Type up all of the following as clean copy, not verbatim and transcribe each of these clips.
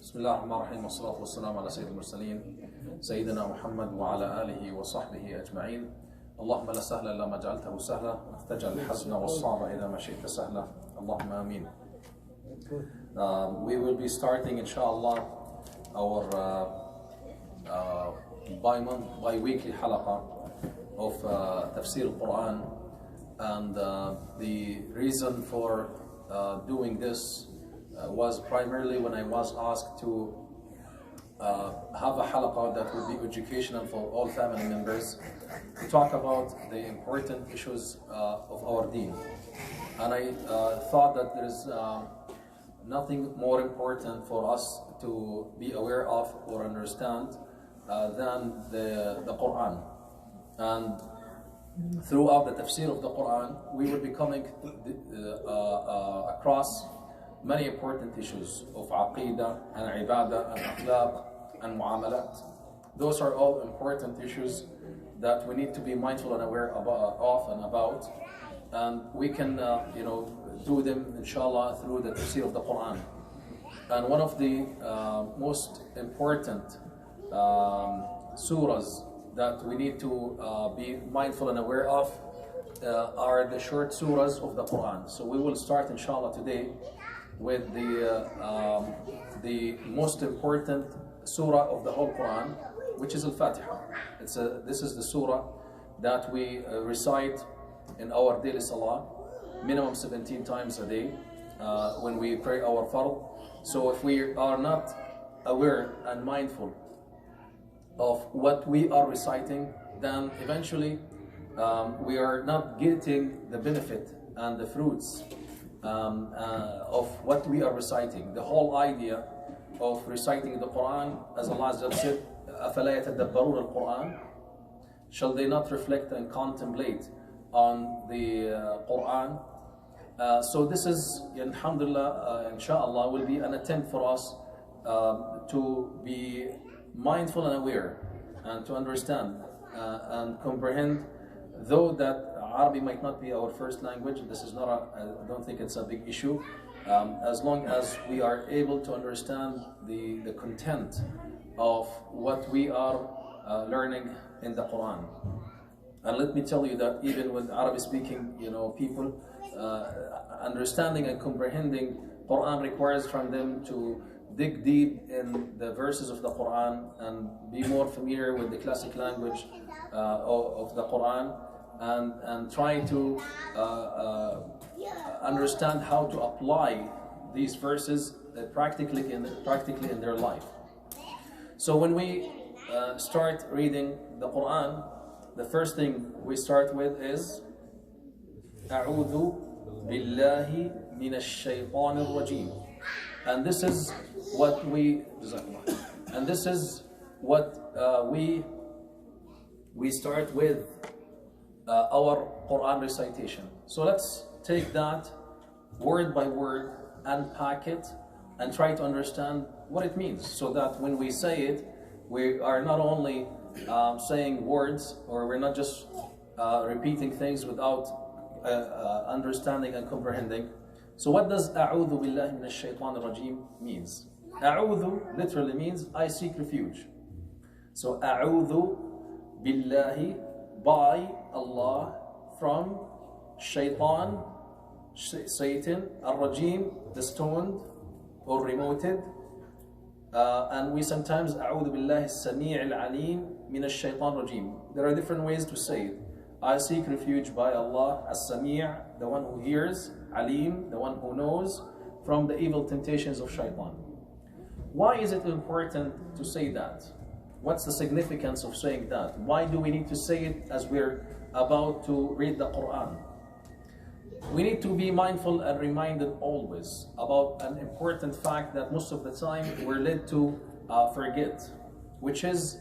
بسم الله الرحمن الرحيم والصلاة والسلام على سيد المرسلين سيدنا محمد وعلى آله وصحبه أجمعين. اللهم لا سهل إلا ما جعلته سهلا تجعل الحزن والصعب إذا ما شئت سهلا اللهم آمين. We will be starting inshallah our bi-weekly halaqa of tafsir al-Quran, and the reason for doing this was primarily when I was asked to have a halaqa that would be educational for all family members to talk about the important issues of our deen. And I thought that there is nothing more important for us to be aware of or understand than the Quran. And throughout the tafsir of the Quran, we will be coming across many important issues of aqidah and ibadah and akhlaq and muamalat. Those are all important issues that we need to be mindful and aware of and about, and we can do them inshallah through the tafsir of the Quran. And one of the most important surahs that we need to be mindful and aware of are the short surahs of the Quran. So we will start inshallah today with the most important surah of the whole Quran, which is Al-Fatihah. This is the surah that we recite in our daily salah, minimum 17 times a day when we pray our fard. So if we are not aware and mindful of what we are reciting, then eventually we are not getting the benefit and the fruits of what we are reciting. The whole idea of reciting the Quran, as Allah said, أَفَلَا يَتَدَبَّرُونَ الْقُرْآنَ, shall they not reflect and contemplate on the Quran? So this is, alhamdulillah, inshallah, will be an attempt for us to be mindful and aware and to understand and comprehend, though that Arabic might not be our first language. This is not I don't think it's a big issue, as long as we are able to understand the content of what we are learning in the Quran. And let me tell you that even with Arabic speaking people, understanding and comprehending Quran requires from them to dig deep in the verses of the Quran and be more familiar with the classic language of the Quran, and try to understand how to apply these verses practically in their life. So when we start reading the Quran, the first thing we start with is أعوذ بالله من الشيطان الرجيم. And this is what we start with our Quran recitation. So let's take that word by word, unpack it, and try to understand what it means, so that when we say it, we are not only saying words, or we're not just repeating things without understanding and comprehending. So what does أعوذ بالله من الشيطان الرجيم means? أعوذ literally means I seek refuge. So أعوذ بالله, by Allah, from shaitan, Satan, al-rajim, the stoned or remoted. And we sometimes أعوذ بالله السميع العليم من الشيطان الرجيم. There are different ways to say it. I seek refuge by Allah, as-sami', the one who hears, alim, the one who knows, from the evil temptations of shaitan. Why is it important to say that? What's the significance of saying that? Why do we need to say it as we're about to read the Quran? We need to be mindful and reminded always about an important fact that most of the time we're led to forget, which is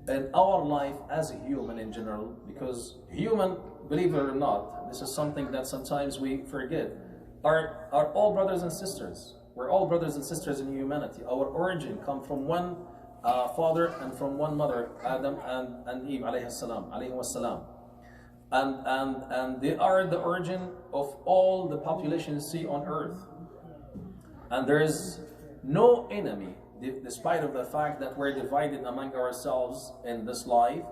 in our life as a human in general, because human, believe it or not, this is something that sometimes we forget, are all brothers and sisters. We're all brothers and sisters in humanity. Our origin comes from one father and from one mother, Adam and Eve alayhi salam. And they are the origin of all the population you see on earth. And there is no enemy despite of the fact that we're divided among ourselves in this life,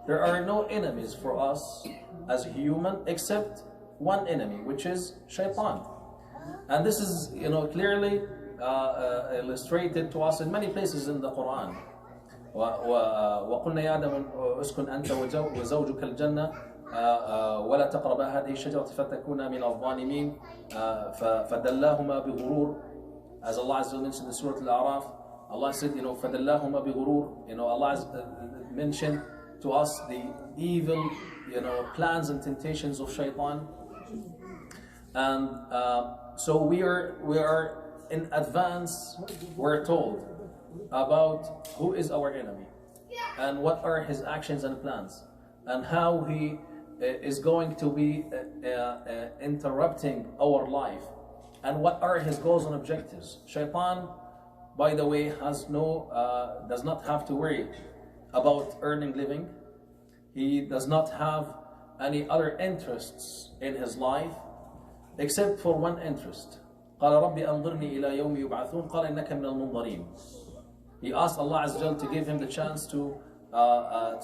there are no enemies for us as human except one enemy, which is shaitan. And this is, clearly illustrated to us in many places in the Quran. وقلنا يا آدم اسكن أنت وزوجك الجنة ولا تقربا هذه الشجرة فتكونا من الظالمين فدلاهما بغرور. As Allah Azza mentioned in Surah Al Allah said, فدلاهما بغرور. Allah has mentioned to us the evil, plans and temptations of shaitan. And so we are in advance, we're told about who is our enemy and what are his actions and plans and how he is going to be interrupting our life and what are his goals and objectives. Shaitan, by the way, does not have to worry about earning living. He does not have any other interests in his life except for one interest. قال ربي أنظرني إلى يوم يبعثون قال إنك من المنظرين. He asked Allah Azza wa Jal to give him the chance to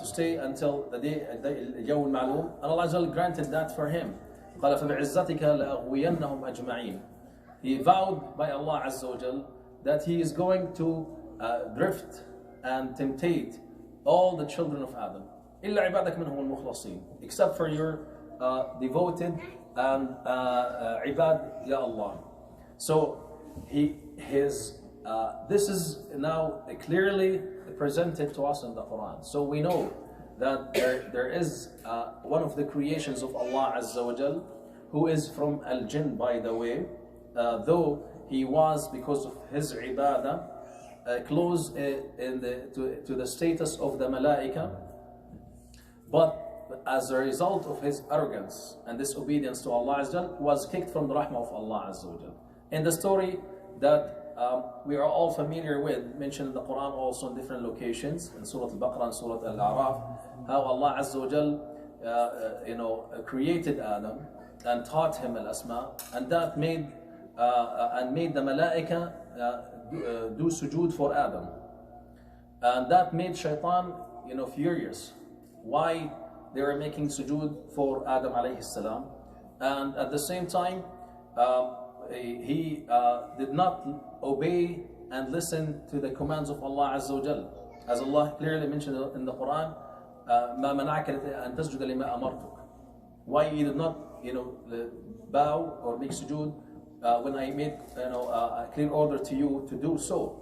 stay until the day اليوم المعلوم, and Allah Azza wa Jal granted that for him. قال فبعزتك لأغوينهم أجمعين. He vowed by Allah Azza wa Jal that he is going to drift and temptate all the children of Adam. إلا عبادك منهم المخلصين, except for your devoted and ibad, ya Allah. So this is now clearly presented to us in the Quran. So we know that there is one of the creations of Allah Azza wa Jal, who is from Al-Jinn, by the way, though he was, because of his ibadah, close to the status of the Malaika, but as a result of his arrogance and disobedience to Allah Azza wa Jal, was kicked from the rahmah of Allah Azza wa Jal. In the story that we are all familiar with, mentioned in the Quran also in different locations, in Surah Al-Baqarah and Surah Al how Allah Azza wa Jal created Adam and taught him al-asma, and that made the malaika do sujood for Adam, and that made shaitan furious why they were making sujood for Adam alayhi salam. And at the same time he did not obey and listen to the commands of Allah Azza wa Jal, as Allah clearly mentioned in the Quran, ما منعك أن تسجد لما أمرتك. Why you did not bow or make sujood when I made a clear order to you to do so.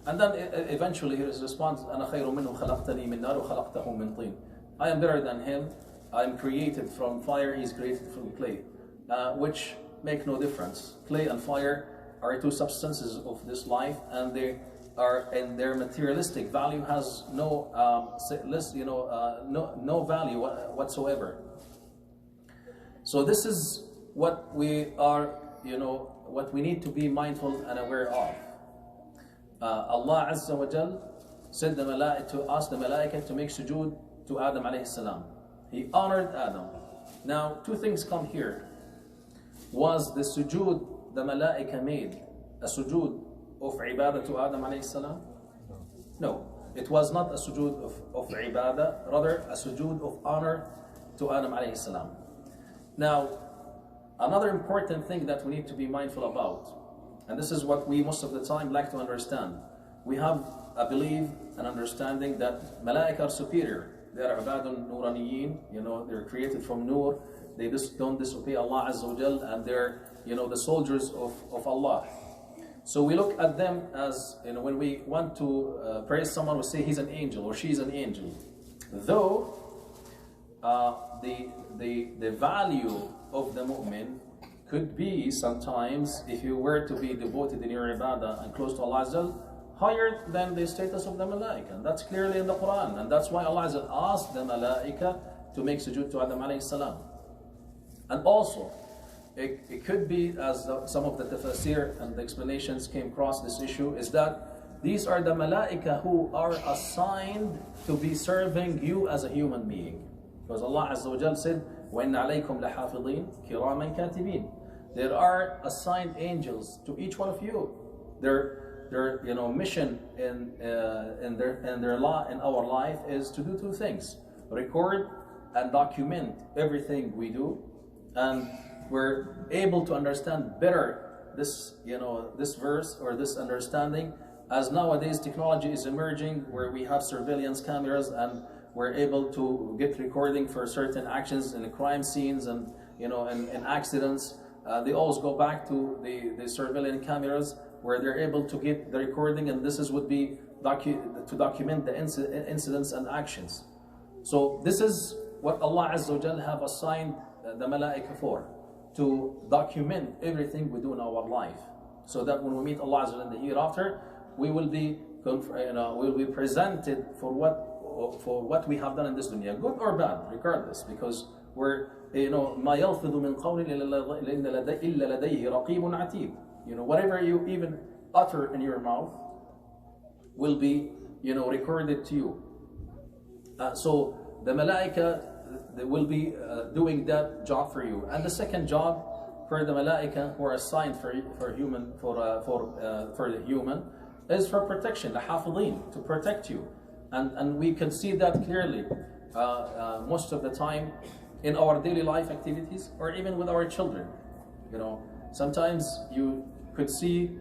And then eventually his response, أنا خير منه خلقتني من نار وخلقته من طين. I am better than him. I am created from fire, he is created from clay, which make no difference. Clay and fire are two substances of this life, and they are, in their materialistic value, has no no value whatsoever. So this is what we are, what we need to be mindful and aware of. Allah Azza wa Jal said to ask the malaika to make sujood to Adam alayhi salam. He honored Adam. Now, two things come here. Was the sujood the malaika made a sujood of ibadah to Adam alayhi salam? No, it was not a sujood of ibadah, rather a sujood of honor to Adam alayhi salam. Now, another important thing that we need to be mindful about, and this is what we most of the time like to understand. We have a belief and understanding that malaika are superior. They are ibadun nuraniyin, they're created from nur. They just don't disobey Allah Azza wa Jal, and they're the soldiers of Allah. So we look at them as, when we want to praise someone, we say he's an angel or she's an angel. Though the value of the mu'min could be sometimes, if you were to be devoted in your ibadah and close to Allah Azza wa Jal, higher than the status of the malaika. And that's clearly in the Quran, and that's why Allah Azza wa Jal asked the malaika to make sujood to Adam alayhi salam. And also, it could be, as some of the tafsir and the explanations came across this issue, is that these are the malaika who are assigned to be serving you as a human being. Because Allah Azza wa Jal said, وَإِنَّ عَلَيْكُمْ لَحَافِظِينَ كِرَامًا كَاتِبِينَ. There are assigned angels to each one of you. They're their mission in our life is to do two things: record and document everything we do, and we're able to understand better this this verse or this understanding, as nowadays technology is emerging where we have surveillance cameras and we're able to get recording for certain actions in the crime scenes and and accidents. They always go back to the surveillance cameras where they're able to get the recording, and this would be to document the incidents and actions. So this is what Allah Azza wa Jal have assigned the malaika for, to document everything we do in our life, so that when we meet Allah Azza wa Jal in the hereafter, we will be presented for what we have done in this dunya, good or bad, regardless, because we're ما يلفظ من قول إلا لديه رقيب عتيد. Whatever you even utter in your mouth will be recorded to you. So the malaika, they will be doing that job for you. And the second job for the malaika who are assigned for the human is for protection, the hafidhin, to protect you. And we can see that clearly most of the time in our daily life activities, or even with our children. Sometimes you could see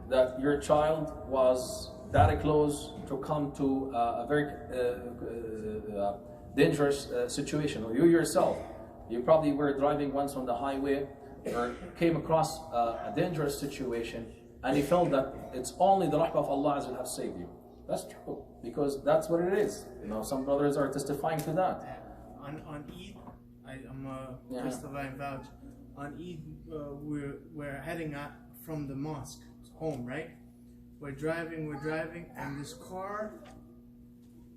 that your child was that close to come to a very dangerous situation, or you yourself, you probably were driving once on the highway or came across a dangerous situation, and you felt that it's only the rahmah of Allah that have saved you. That's true, because that's what it is. Some brothers are testifying to that. On Eid, I'm a testifying vouch. On Eid, we're heading out from the mosque home, right? We're driving, and this car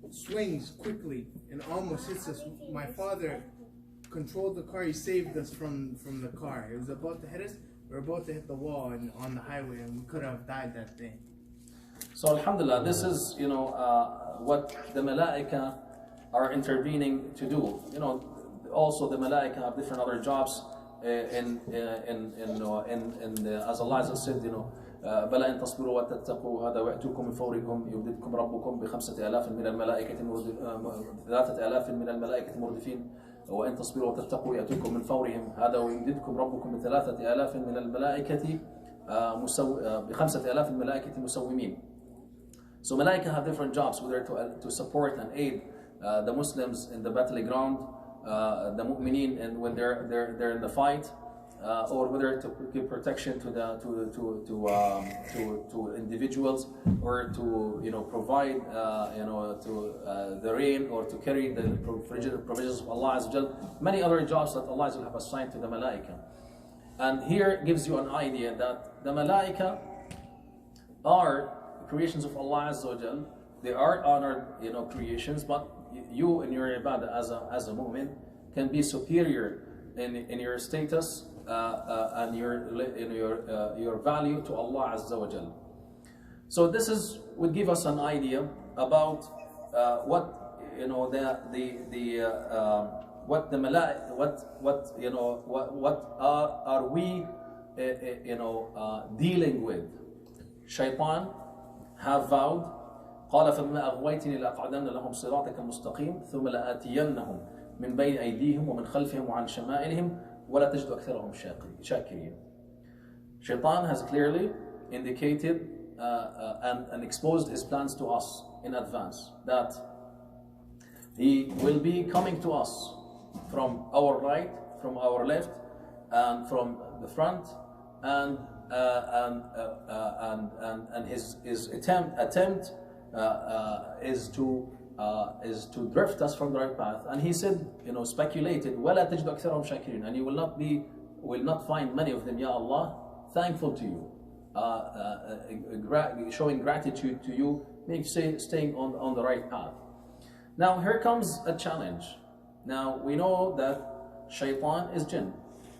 swings quickly and almost hits us. My father controlled the car. He saved us from the car. It was about to hit us. We were about to hit the wall on the highway, and we could have died that day. So alhamdulillah, this is what the malaika are intervening to do. Also the malaika have different other jobs as Allah has said, بلى إن تصبروا وتتقوا هذا ويأتوكم من فوركم يمددكم ربكم ب5000 من الملائكة 3000 من الملائكة مردفين وإن تصبروا وتتقوا يأتوكم من فورهم هذا ويمددكم ربكم ب3000 من الملائكة ب5000 الملائكة مسومين. So malaika have different jobs, whether to support and aid the Muslims in the battleground, the mu'mineen, and when they're in the fight, or whether to give protection to individuals, or to provide to the rain, or to carry the provisions of Allah Azza wa Jal. Many other jobs that Allah Azza wa Jal have assigned to the malaika. And here gives you an idea that the malaika are creations of Allah Azza wa Jal. They are honored creations, but you in your ibadah as a mu'min can be superior in your status and your value to Allah Azza wa Jal. So this would give us an idea about what are we dealing with. Shaitan have vowed, قال فبما أغويتني لأقعدن لهم صراطك المستقيم ثم لآتينهم من بين أيديهم ومن خلفهم وعن شمائلهم ولا تجد أكثرهم شاكرين. Shaitan has clearly indicated and exposed his plans to us in advance, that he will be coming to us from our right, from our left, and from the front, and his attempt is to drift us from the right path. And he said, speculated, وَلَا تَجْدُ أَكْثَرَهُمْ شَاكِرِينَ, and you will not find many of them, Ya Allah, thankful to you, showing gratitude to you, staying on the right path. Now here comes a challenge. Now we know that Shaitan is jinn.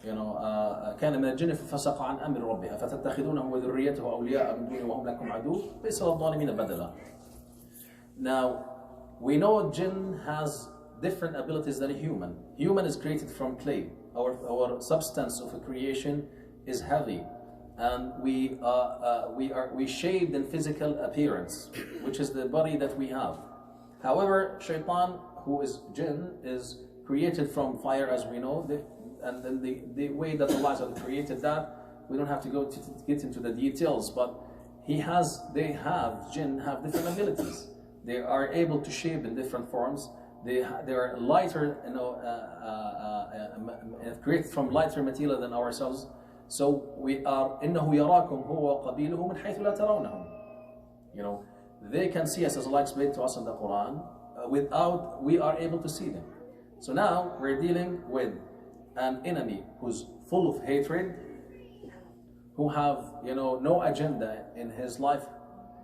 كان من الجن ففسق عن أمر ربه أفتتخذونه وذريته أولياء من دونه وهم لكم عدو بئس للظالمين بدلا. Now we know jinn has different abilities than a human. Human is created from clay. Our substance of a creation is heavy, and we shaped in physical appearance, which is the body that we have. However, shaitan, who is jinn, is created from fire, as we know, and then the way that Allah created that, we don't have to get into the details, but jinn have different abilities. They are able to shape in different forms. They are lighter, created from lighter material than ourselves. So we are إنه يراكم هو وقبيله من حيث لا ترونهم. They can see us, as Allah explained to us in the Quran, without we are able to see them. So now we're dealing with an enemy who's full of hatred, who have no agenda in his life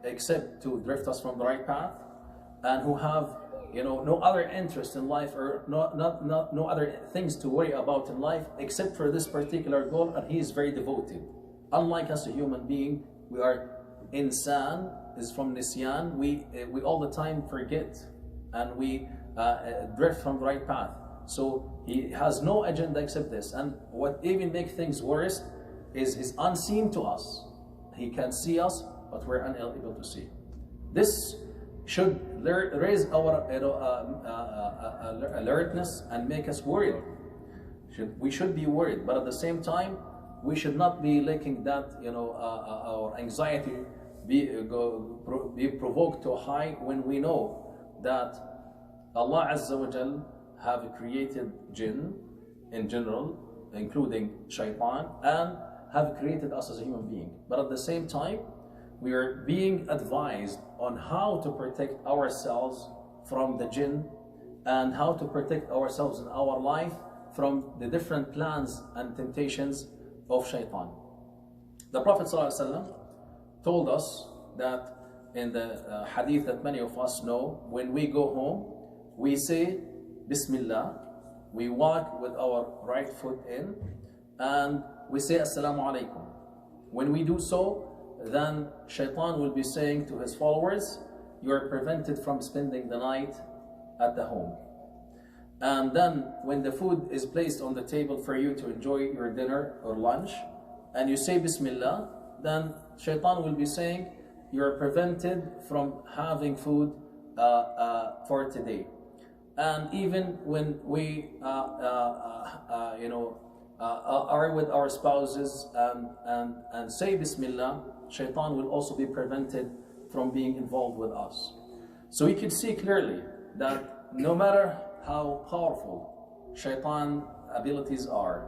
except to drift us from the right path, and who have no other interest in life, or no other things to worry about in life except for this particular goal, and he is very devoted. Unlike us, a human being, we are insan, is from nisyan. We all the time forget, and we drift from the right path. So he has no agenda except this. And what even makes things worse is he's unseen to us. He can see us, but we're unable to see. This should raise our alertness and make us worried. We should be worried, but at the same time, we should not be letting that our anxiety be provoked to high when we know that Allah Azza wa Jal have created jinn in general, including shaitan, and have created us as a human being. But at the same time, we are being advised on how to protect ourselves from the jinn, and how to protect ourselves in our life from the different plans and temptations of shaitan. The Prophet ﷺ told us that in the hadith that many of us know, when we go home, we say Bismillah, we walk with our right foot in, and we say Assalamu alaikum. When we do so, then shaitan will be saying to his followers, you are prevented from spending the night at the home. And then when the food is placed on the table for you to enjoy your dinner or lunch, and you say Bismillah, then shaitan will be saying, you are prevented from having food for today. And even when we are with our spouses and say Bismillah, shaitan will also be prevented from being involved with us. So we can see clearly that no matter how powerful shaitan abilities are,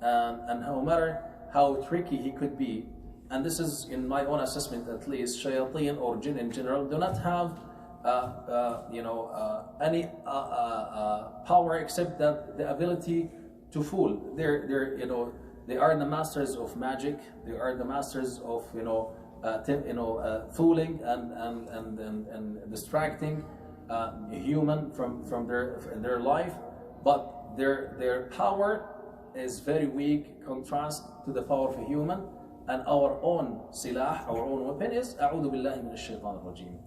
and no matter how tricky he could be, and this is in my own assessment at least, shayateen or jinn in general do not have any power except that the ability to fool. They are the masters of magic. They are the masters of fooling and distracting human from their life. But their power is very weak contrast to the power of a human. And our own silah, our own weapon is A'udhu billahi minash shaitanir rajim.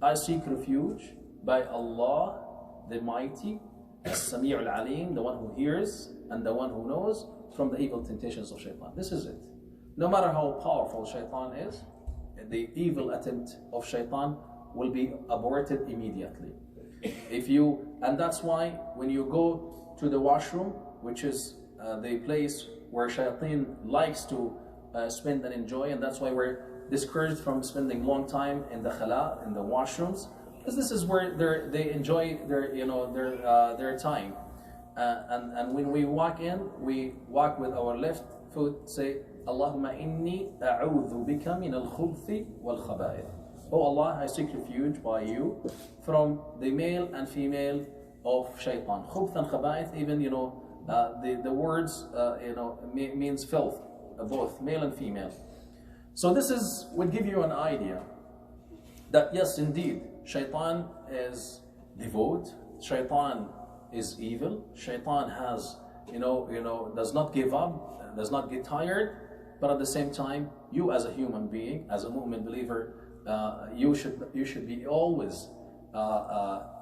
I seek refuge by Allah, the Mighty, As-Sami' Al-Alim, the one who hears and the one who knows, from the evil temptations of shaitan. This is it. No matter how powerful shaitan is, the evil attempt of shaitan will be aborted immediately. And that's why when you go to the washroom, which is the place where shaitan likes to spend and enjoy, and that's why we're discouraged from spending long time in the khala, in the washrooms, because this is where they enjoy their time. And when we walk in, we walk with our left foot, say Allahumma inni a'udhu bika min al-khubthi wal-khaba'ith. Oh Allah, I seek refuge by you from the male and female of shaitan. Khubth and khaba'ith, even the words means filth, both male and female. So this would give you an idea that yes, indeed, shaitan is devout, shaitan is evil, shaitan has, does not give up, does not get tired, but at the same time, you as a human being, as a mu'min believer, you should be always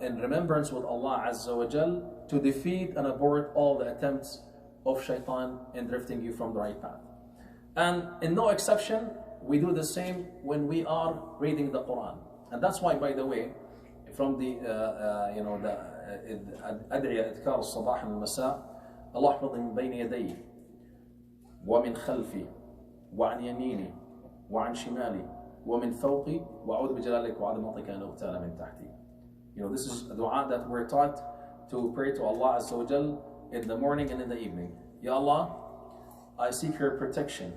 in remembrance with Allah Azza wa Jal to defeat and abort all the attempts of shaitan in drifting you from the right path. And in no exception, we do the same when we are reading the Quran. And that's why, by the way, from the the أدعية أذكار الصباح والمساء الله احفظني من بين يدي ومن خلفي وعن يميني وعن شمالي ومن فوقي وأعوذ بجلالك وعظمتك أن أغتال من تحتي. This is a dua that we're taught to pray to Allah Azza wa Jal in the morning and in the evening. Ya Allah, I seek your protection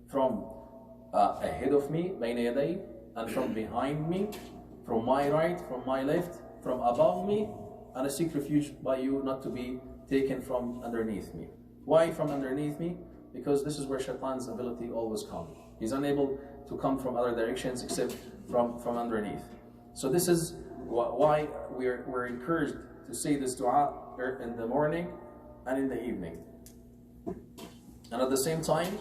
from ahead of me, بين يدي, and from behind me, from my right, from my left, from above me, and I seek refuge by you not to be taken from underneath me. Why from underneath me? Because this is where Shaitan's ability always comes. He's unable to come from other directions except from underneath. So this is why we're encouraged to say this dua in the morning and in the evening. And at the same time,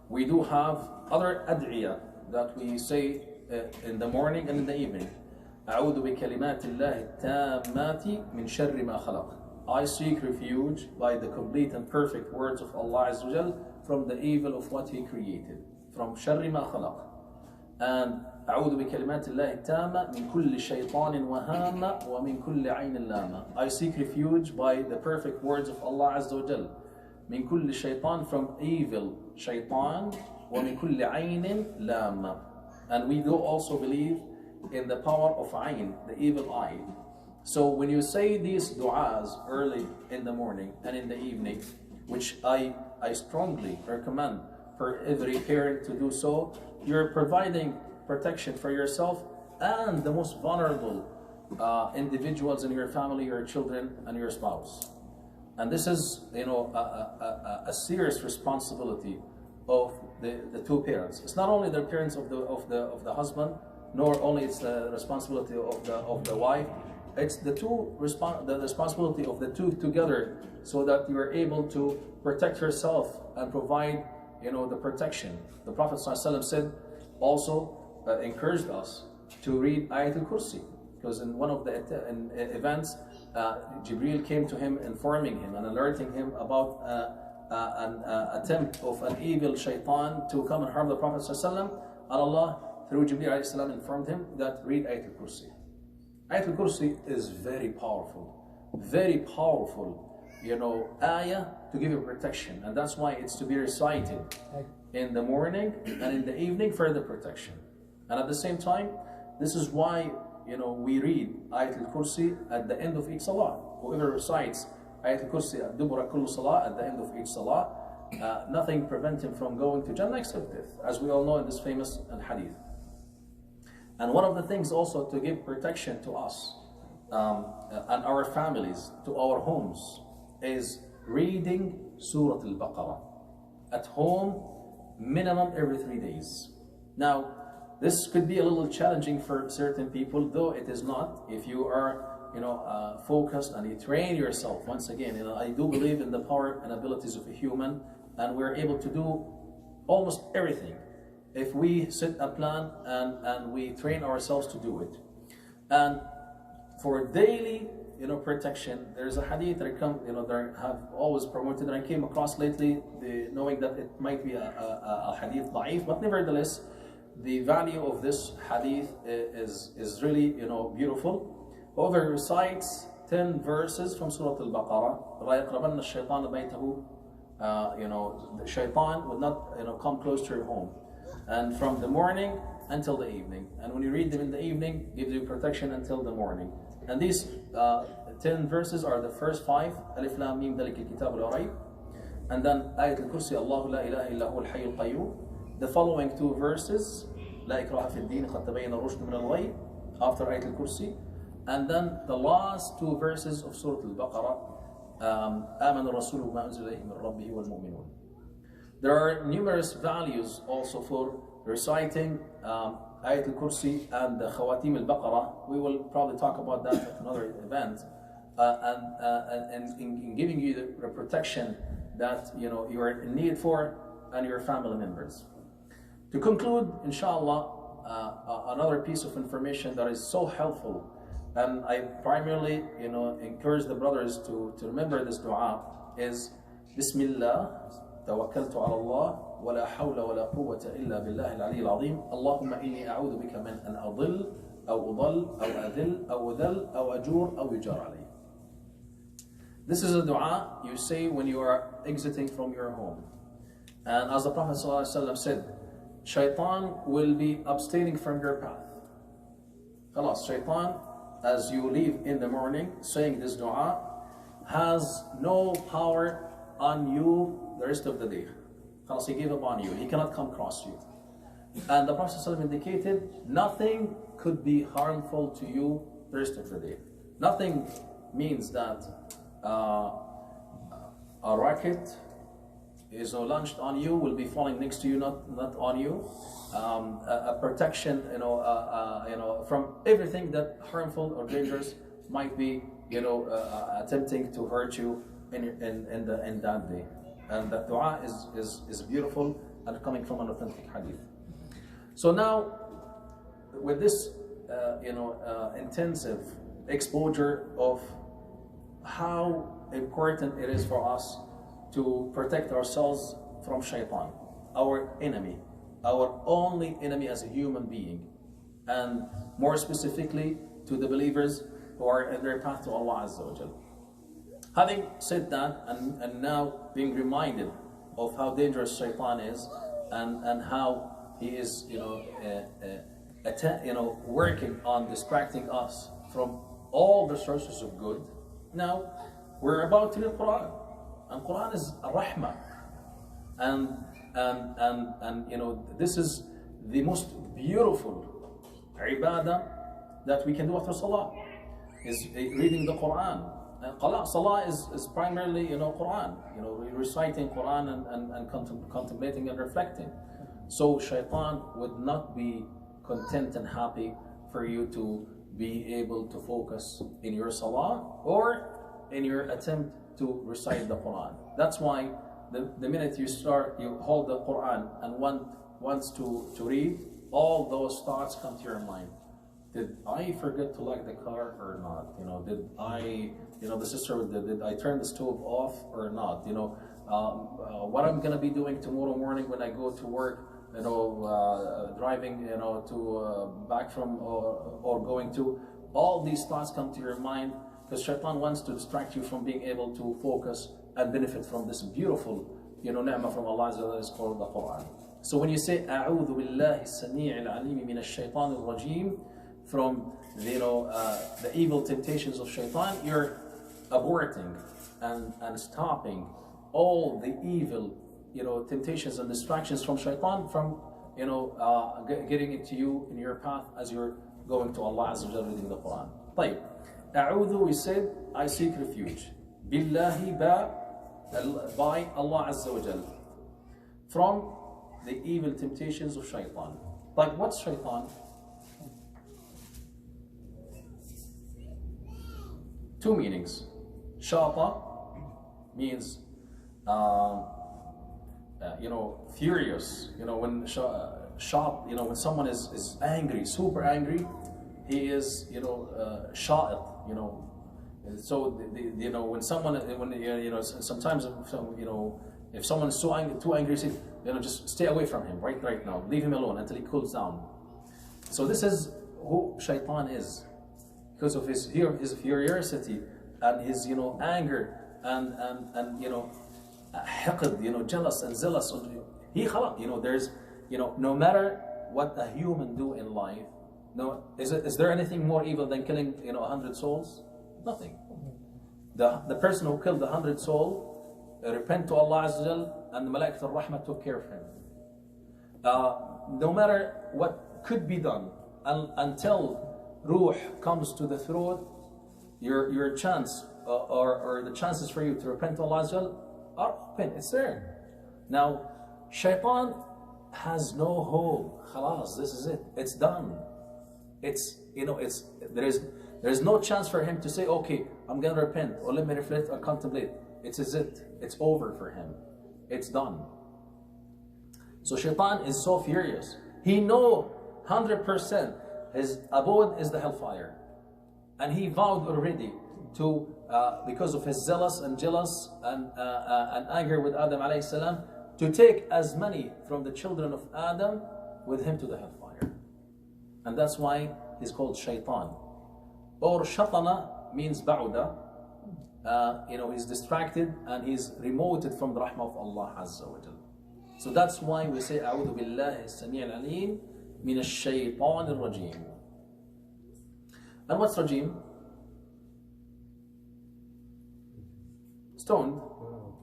we do have other ad'iyah that we say in the morning and in the evening. أعوذ بكلمات الله التامات من شر ما خلق. I seek refuge by the complete and perfect words of Allah Azza wa Jal from the evil of what He created. From شر ما خلق. And أعوذ بكلمات الله التامة من كل شيطان وهامة ومن كل عين لامة. I seek refuge by the perfect words of Allah Azza wa Jal. من كل شيطان, from evil شيطان, ومن كل عين لامة. And we do also believe in the power of ayn, the evil eye. So when you say these du'as early in the morning and in the evening, which I strongly recommend for every parent to do so, you're providing protection for yourself and the most vulnerable individuals in your family, your children and your spouse. And this is, a serious responsibility of the two parents. It's not only the parents of the husband, nor only it's the responsibility of the wife. It's the responsibility of the two together, so that you are able to protect yourself and provide, the protection. The Prophet ﷺ said, also encouraged us to read Ayatul Kursi, because in one of the events, Jibreel came to him, informing him and alerting him about an attempt of an evil shaitan to come and harm the Prophet ﷺ, and Allah, through Jemīع informed him that read Ayatul Kursi. Ayatul Kursi is very powerful, ayah to give you protection, and that's why it's to be recited in the morning and in the evening for the protection. And at the same time, this is why we read Ayatul Kursi at the end of each salah. Whoever recites Ayatul Kursi at dubura kullu salah, at the end of each salah, nothing prevents him from going to Jannah except death, as we all know in this famous hadith. And one of the things also to give protection to us and our families, to our homes, is reading Surah Al-Baqarah at home, minimum every 3 days. Now, this could be a little challenging for certain people, though it is not. If you are, focused and you train yourself, once again, I do believe in the power and abilities of a human, and we're able to do almost everything if we set a plan and we train ourselves to do it. And for daily, protection, there's a hadith that that have always promoted, and I came across lately, knowing that it might be a hadith da'if, but nevertheless, the value of this hadith is really, beautiful. Whoever recites 10 verses from Surah Al-Baqarah, لَا يَقْرَبَنَّ الشَّيْطَانَ بَيْتَهُ, the shaitan would not, come close to your home. And from the morning until the evening. And when you read them in the evening, gives you protection until the morning. And these 10 verses are the first 5, Alif Lam Mim ذَلِكَ الْكِتَابُ لَا رَيْبَ, and then Ayatul Kursi, Allahu la ilaha illa huwa al-hayyul qayyum. The following 2 verses, لَا إِكْرَاهَ فِي الدِّينِ قَدْ تَبَيَّنَ الرُّشْدُ مِنَ الْغَيِّ, after Ayatul Kursi. And then the last 2 verses of Surah Al-Baqarah, آمَنَ الرَّسُولُ بِمَا أُنزِلَ إِلَيْهِ مِنْ رَبِّهِ وَالْمُؤْمِنُونَ. There are numerous values also for reciting Ayatul Kursi and the Khawatim Al-Baqarah. We will probably talk about that at another event, and in giving you the protection that you are in need for, and your family members. To conclude, inshallah, another piece of information that is so helpful, and I primarily encourage the brothers to remember this dua, is Bismillah, Tawakkaltu ala Allah, ولا حول ولا قوة إلا بالله العلي العظيم اللهم إني أعوذ بك من أن أضل أو أضل أو أذل أو أذل أو أجور أو يجار علي. This is a dua you say when you are exiting from your home. And as the Prophet ﷺ said, Shaitan will be abstaining from your path. Khalas, Shaitan, as you leave in the morning saying this dua, has no power on you the rest of the day. Khalas, he gave up on you. He cannot come across you. And the Prophet ﷺ indicated nothing could be harmful to you the rest of the day. Nothing means that a rocket is launched on you, will be falling next to you, not on you. A protection, from everything that harmful or dangerous might be, attempting to hurt you in that day. And that dua is beautiful and coming from an authentic hadith. So now, with this, intensive exposure of how important it is for us to protect ourselves from Shaitan, our enemy, our only enemy as a human being, and more specifically to the believers who are in their path to Allah Azza wa Jal. Having said that, and now being reminded of how dangerous Shaitan is, and how he is, working on distracting us from all the sources of good. Now, we're about to read Quran, and Quran is a rahmah, and this is the most beautiful ibadah that we can do after Salah, is reading the Quran. And Salah is primarily, Quran, reciting Quran and contemplating and reflecting. So Shaitan would not be content and happy for you to be able to focus in your Salah or in your attempt to recite the Quran. That's why the minute you start, you hold the Quran and wants to read, all those thoughts come to your mind. Did I forget to lock the car or not? Did I, the sister, did I turn the stove off or not? What I'm gonna be doing tomorrow morning when I go to work, driving, to back from or going to, all these thoughts come to your mind because Shaitan wants to distract you from being able to focus and benefit from this beautiful, ni'mah from Allah Azza wa Jalla is called the Quran. So when you say أعوذ بالله السميع العليم من الشيطان الرجيم, from the evil temptations of Shaitan, you're aborting and stopping all the evil temptations and distractions from Shaitan from getting into you in your path as you're going to Allah Azza wa Jalla reading the Quran. طيب, أعوذ, we said, I seek refuge. Billahi, by Allah Azza wa Jalla, from the evil temptations of Shaitan. But what's Shaitan? Two meanings. Shata means furious. When when someone is angry, super angry, he is sha'it. So when someone sometimes if someone is too angry, say, just stay away from him right now. Leave him alone until he cools down. So this is who Shaitan is, because of his furiosity and his anger and hiqd, jealous and zealous. He khalaq, there's no matter what a human do in life, is there anything more evil than killing 100 souls? Nothing. The person who killed 100 souls repent to Allah Azza wa Jal, and the Mala'ikat al-Rahmah took care of him. No matter what could be done, until ruh comes to the throat, your chance or the chances for you to repent to Allah Azza wa Jal are open. It's there. Now, Shaitan has no hope. Khalas, this is it. It's done. There's no chance for him to say, okay, I'm gonna repent, or let me reflect or contemplate. It's over for him. It's done. So Shaitan is so furious. He knows 100% his abode is the hellfire, and he vowed already to, because of his zealous and jealous and anger with Adam alayhi salam, to take as many from the children of Adam with him to the hellfire. And that's why he's called shaitan. Or shatana means ba'uda. He's distracted and he's remoted from the rahmah of Allah Azza wa Jal. So that's why we say A'udhu billahi as-sami' al-alim min ash-shaytan al-rajim. And what's rajim? Stoned.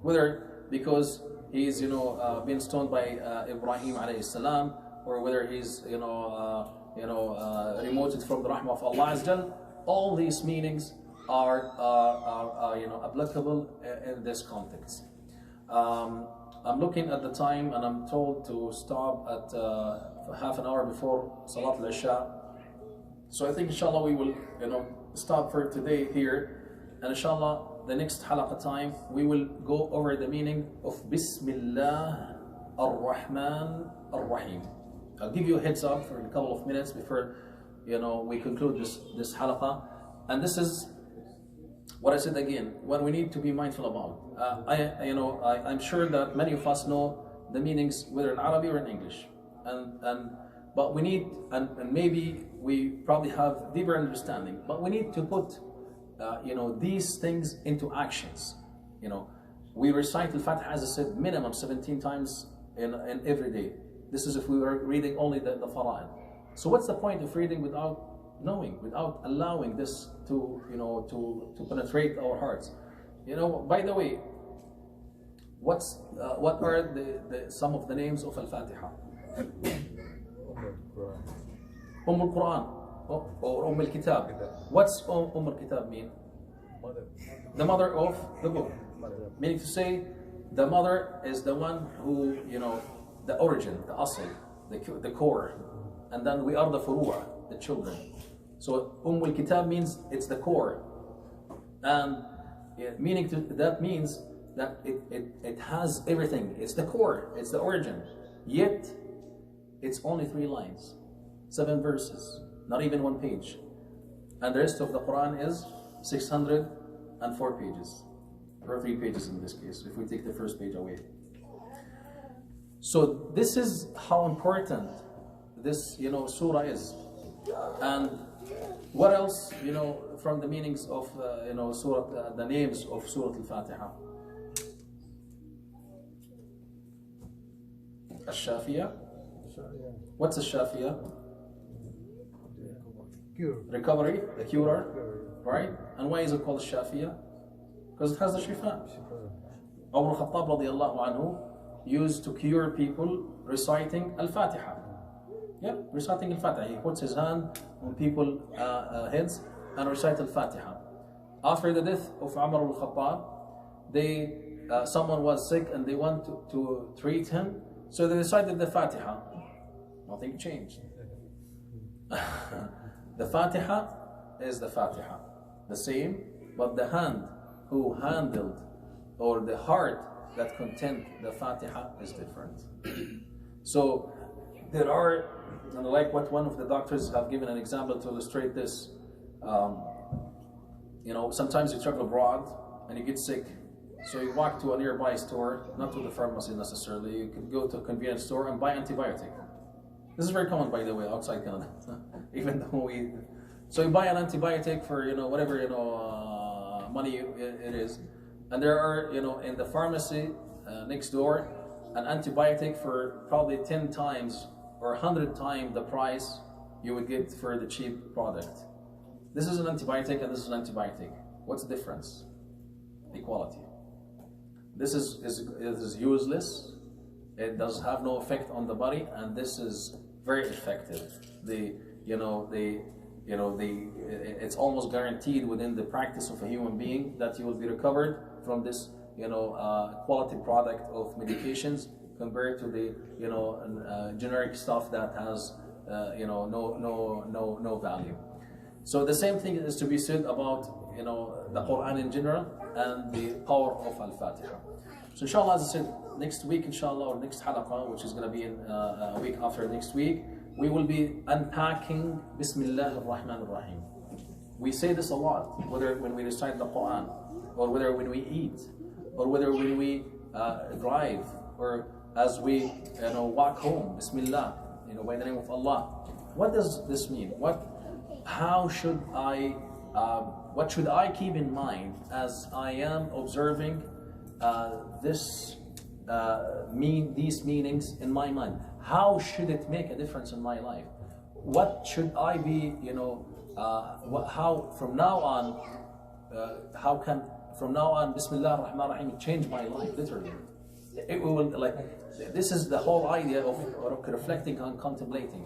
Whether because he's been stoned by Ibrahim alayhi salam, or whether he's remoted from the rahmah of Allah Azza wa Jal. All these meanings are applicable in this context. I'm looking at the time and I'm told to stop at half an hour before Salat al-Isha. So I think inshallah we will stop for today here, and inshallah the next halaqah time we will go over the meaning of Bismillah ar-Rahman ar-Rahim. I'll give you a heads up for a couple of minutes before we conclude this halaqah. And this is what I said again, what we need to be mindful about. I'm sure that many of us know the meanings whether in Arabic or in English, but we need, and maybe we probably have deeper understanding, but we need to put these things into actions. We recite Al-Fatihah, as I said, minimum 17 times in every day. This is if we were reading only the fara'id. So what's the point of reading without knowing, without allowing this to penetrate our hearts? By the way, what are some of the names of Al-Fatihah? Al-Quran or Al-Kitab. What's Al-Kitab mean? The mother of the book. Meaning to say, the mother is the one who, the origin, the asl, the core. And then we are the furu'a, the children. So Al-Kitab means it's the core. And that means that it has everything. It's the core, it's the origin. Yet, it's only 3 lines, 7 verses, not even 1 page. And the rest of the Quran is 604 pages, or 3 pages in this case, if we take the first page away. So this is how important this surah is. And what else from the meanings of surah, the names of Surah Al-Fatihah? Al-Shafiyah. What's Al-Shafiyah? Recovery, the curer, right? And why is it called Al-Shafiyah? Because it has the shifa. Al-Khattab radiyallahu anhu used to cure people reciting Al-Fatihah. Yeah, reciting Al-Fatihah. He puts his hand on people's heads and recite Al-Fatihah. After the death of Umar al-Khattab, someone was sick and they want to treat him, so they recited the Fatiha. Nothing changed. The Fatiha is the Fatiha, the same, but the hand who handled, or the heart that contained the Fatiha is different. So there are, and like what one of the doctors have given an example to illustrate this, sometimes you travel abroad and you get sick, so you walk to a nearby store, not to the pharmacy necessarily, you could go to a convenience store and buy antibiotic. This is very common, by the way, outside Canada. Even though so you buy an antibiotic for whatever money it is, and there are in the pharmacy next door an antibiotic for probably 10 times or 100 times the price you would get for the cheap product. This is an antibiotic and this is an antibiotic. What's the difference? Equality. This is useless. It does have no effect on the body, and this is very effective. It's almost guaranteed within the practice of a human being that you will be recovered from this quality product of medications compared to the generic stuff that has no value. So the same thing is to be said about the Quran in general and the power of Al-Fatihah. So inshallah, as I said, next week inshallah, or next halaqah, which is going to be in a week after next week, we will be unpacking Bismillah ar-Rahman ar-Rahim. We say this a lot, whether when we recite the Quran, or whether when we eat, or whether when we drive, or as we walk home, Bismillah, by the name of Allah. What does this mean? What should I keep in mind as I am observing these meanings in my mind? How should it make a difference in my life? What should I be, how from now on, how can from now on Bismillah ar-Rahman ar-Rahim change my life, literally? It will, this is the whole idea of reflecting and contemplating.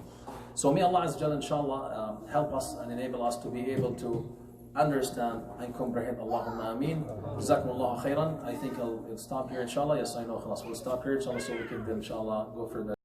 So may Allah Azza wa Jalla, inshallah, help us and enable us to be able to understand and comprehend. Allahumma ameen. Jazakumullahu khairan. I think I'll stop here, inshallah. Yes, I know, khalas. We'll stop here, inshallah, so we can, inshallah, go further.